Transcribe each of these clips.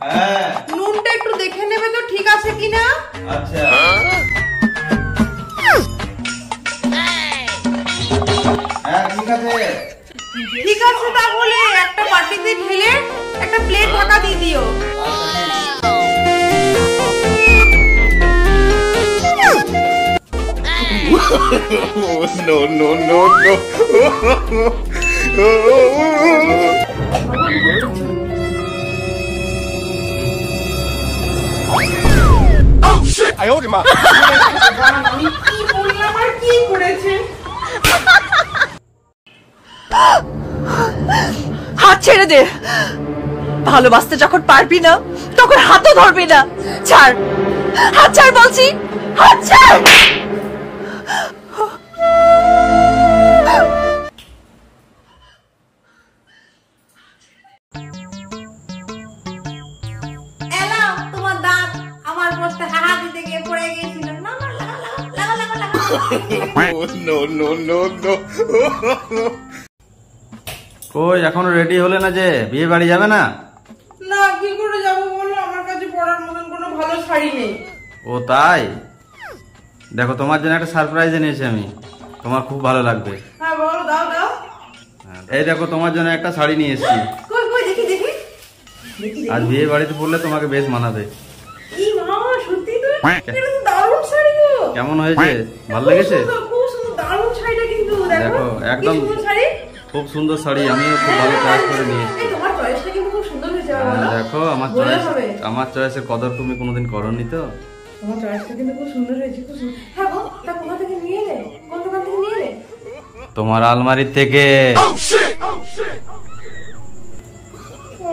হ্যাঁ নুনটা একটু দেখে নেবে তো ঠিক আছে কিনা। আচ্ছা হ্যাঁ ঠিক আছে। ঠিক আছে তাহলে একটা বাটিতে ঢেলে একটা প্লেট ঢাকা দিয়ে দিও। No, no, no, no. Oh shit! I owed him up. আমি কি বললাম আর কি করেছে। হাত ছেড়ে দে। ভালোবাসতে যখন পারবি না তখন হাতও ধরবি না। ছাড়, হাত ছাড় বলছি, হাত ছাড়। এলাও তোমার দাঁত আমার বসতে হাহা দিতে গিয়ে পড়ে গিয়েছিল। না না লাগা লাগা লাগা লাগা। No, no, no, no. কই এখনো রেডি হলে না যে বিয়ে বাড়ি যাবে না? না কি করে যাব বলো, আমার কাছে পরার মতন কোনো ভালো শাড়ি নেই। ও তাই? দেখো তোমার জন্য একটা সারপ্রাইজ এনেছি আমি, তোমার খুব ভালো লাগবে। হ্যাঁ বলো, দাও দাও। এই দেখো তোমার জন্য একটা শাড়ি নিয়ে এসেছি। কই কই দেখি দেখি। আজ বিয়ে বাড়িতে পরলে তোমাকে বেশ মানাবে। কি মা, সত্যি তো? এটা তো দারুণ শাড়ি গো। কেমন হয়েছে? ভালো লেগেছে? খুব সুন্দর দারুণ শাড়িটা কিন্তু দেখো একদম কি সুন্দর শাড়ি। খুব সুন্দর শাড়ি, আমিও খুব ভালো চয়েস করে নিয়ে এসেছি। এই তোমার চয়েসটা কিন্তু খুব সুন্দর হয়েছে বাবা। দেখো আমার চয়েসের কদর তুমি কোনোদিন করনি তো। তোমার চয়েসটা কিন্তু খুব সুন্দর হয়েছে, খুব সুন্দর। হ্যাঁ গো, তা কোথা থেকে নিয়ে এলে? কোন দোকান থেকে নিয়ে এলে? তোমার আলমারির থেকে। ও,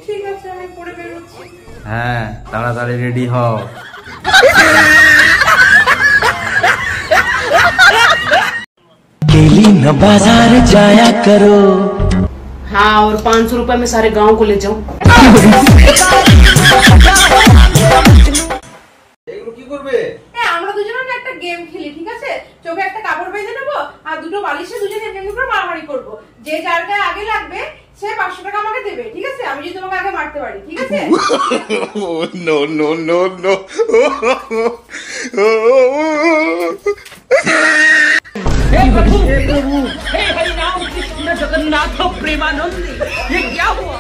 ঠিক আছে আমি পরে বেরোচ্ছি। হ্যাঁ তাড়াতাড়ি রেডি হও। अकेली न बाजार जाया करो। हाँ, और 500 रुपए में सारे गांव को ले जाऊं। এগুলো কি করবে? আমরা দুজনে না একটা গেম খেলি, ঠিক আছে? চোখে একটা কাপড় বেঁধে নেবো আর দুটো বালিশে দুজনে এমনি করে মারামারি করবো। যে যার গায়ে আগে লাগবে সে 500 টাকা আমাকে দেবে, ঠিক আছে? আমি যদি তোমাকে আগে মারতে পারি, ঠিক আছে? No, no, no, no. हे प्रभु, हे हरि राम कृष्ण जगन्नाथ प्रेमानंद, ये क्या हुआ?